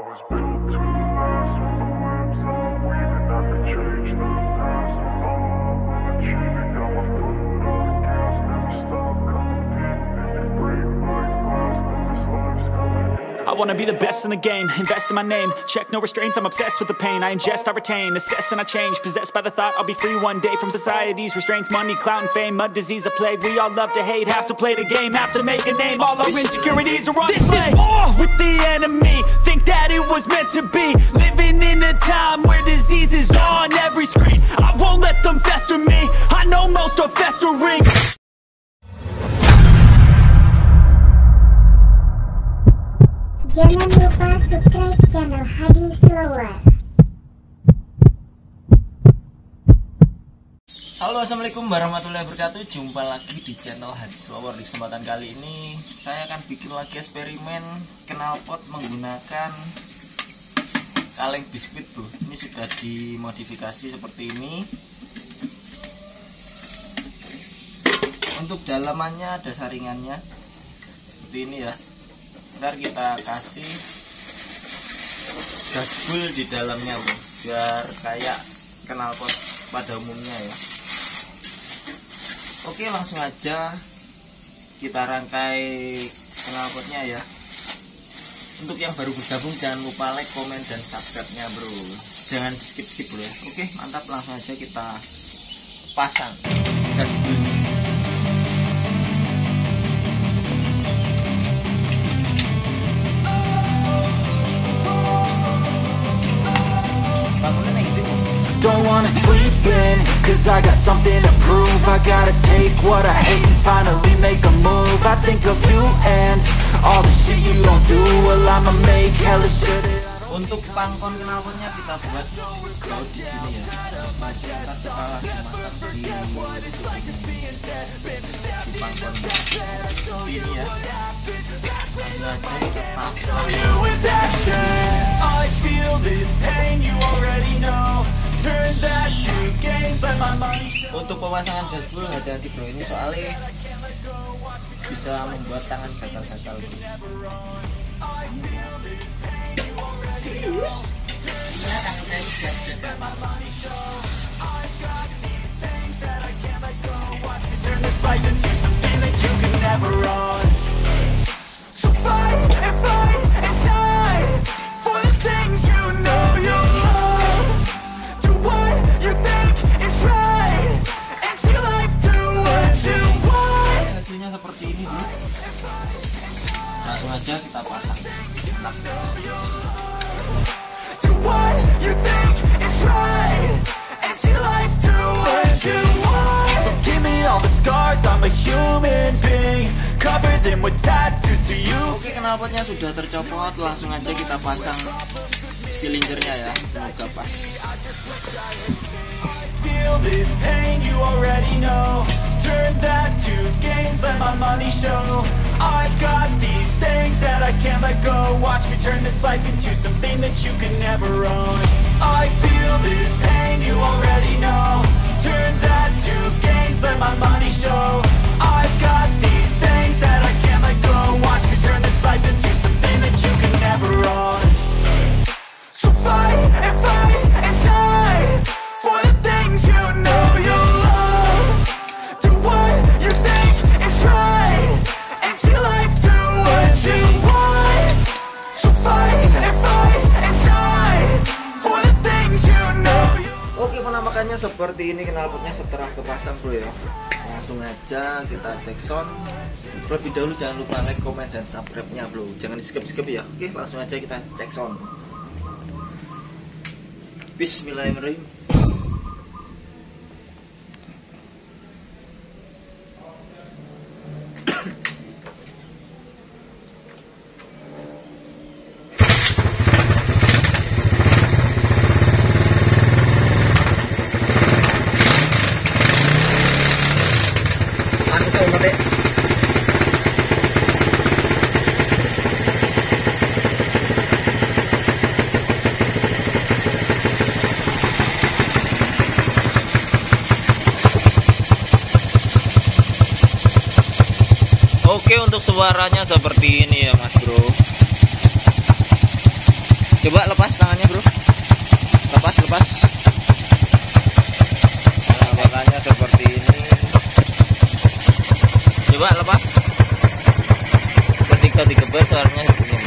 was built to last with the webs I'm weaving. I could change the past with all I will achieve. And got my foot on the gas, never stop competing. If you break my glass, then this life's gonna end. I wanna be the best in the game, invest in my name. Check no restraints, I'm obsessed with the pain. I ingest, I retain, assess and I change. Possessed by the thought I'll be free one day from society's restraints. Money, clout and fame, mud, disease, a plague. We all love to hate, have to play the game, have to make a name. All our insecurities are on display. This is war with the enemy, think that it was meant to be. Living in a time where disease is on every screen. I won't let them fester me, I know most are festering. Jangan lupa subscribe channel Hadi Slower. Halo, assalamualaikum warahmatullahi wabarakatuh. Jumpa lagi di channel Hadi Slower. Di kesempatan kali ini saya akan bikin lagi eksperimen knalpot menggunakan kaleng biskuit, bro. Ini sudah dimodifikasi seperti ini. Untuk dalamannya ada saringannya seperti ini ya. Ntar kita kasih gasbul di dalamnya, bro, biar kayak knalpot pada umumnya ya. Oke, langsung aja kita rangkai knalpotnya ya. Untuk yang baru bergabung jangan lupa like, komen, dan subscribe-nya, bro. Jangan skip-skip, bro ya. Oke, mantap, langsung aja kita pasang gasbulnya. Don't wanna sleep in, cause I got something to prove. I gotta take what I hate and finally make a move. I think of you and all the shit you don't do. Well, I'ma make hella shit. Untuk pangkon knalpotnya kita buat baut di sini ya. Kita sepalah dimasang di pangkon ini ya. Langsung aja kita pasang. Untuk pemasangan gasbul hati-hati, bro, ini soalnya bisa membuat tangan gatal-gatal, bro. Serius? Iya, tangan saya sudah. So fight and fight and die for the things you know you love. Do what you think is right and see life do what you want. Hasilnya seperti ini, bro. Langsung aja kita pasang. Do what you think is right and see life do what you want. So give me all the scars, I'm a human being. Cover them with tattoos so you. Oke, knalpotnya sudah tercopot, langsung aja kita pasang silindernya ya. Semoga pas. Feel this pain, you already know. Turn that to gains, let my money show. I've got these things that I can't let go. Watch me turn this life into something that you can never own. I feel this pain, you already know. Turn that to gains, let my money show. I've got these things that I can't let go. Watch me turn this life into something that you can never own. So fight and die for the things you know you love. Do what you think is right and see life do what you want. So fight and die for the things you know you. Oke, penampakannya seperti ini knalpotnya setelah kepasang, bro ya. Langsung aja kita cek sound. Terlebih dahulu jangan lupa like, komen, dan subscribe-nya, bro. Jangan di skip-skip ya. Oke, langsung aja kita cek sound. Bismillahirrahmanirrahim. Oke, untuk suaranya seperti ini ya, Mas Bro. Coba lepas tangannya bro, lepas. Nah, makanya seperti ini. Coba lepas. Ketika digeber suaranya seperti ini.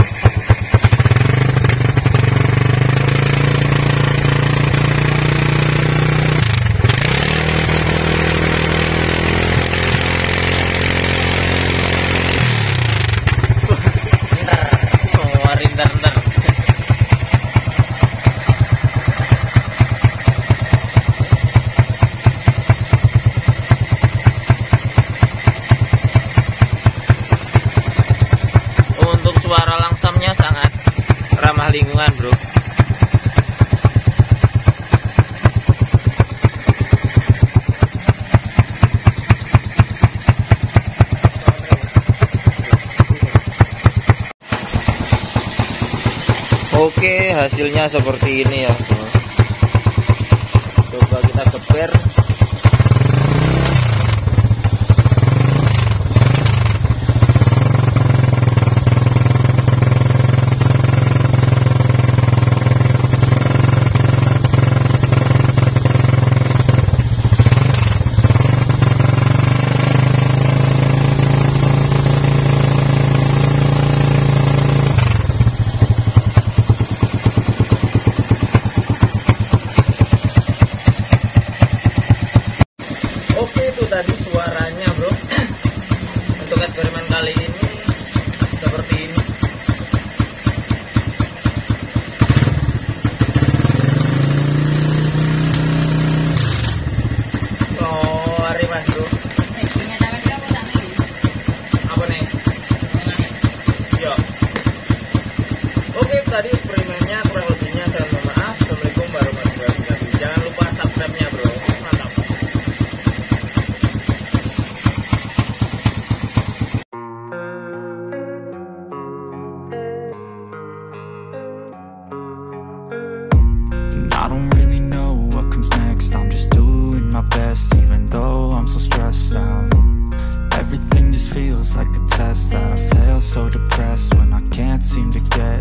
Ntar. Untuk suara langsamnya sangat ramah lingkungan bro. Oke, hasilnya seperti ini ya bro. Coba kita geber. Tadi suaranya bro. Untuk eksperimen kali ini seperti ini. Oh, hari mas bro. Apa nih? Yo. Oke, tadi eksperimennya kurang lebihnya saya mohon maaf. Assalamualaikum warahmatullahi wabarakatuh. Jangan lupa subscribe-nya bro. Mantap. I don't really know what comes next. I'm just doing my best, even though I'm so stressed out. Everything just feels like a test that I fail, so depressed when I can't seem to get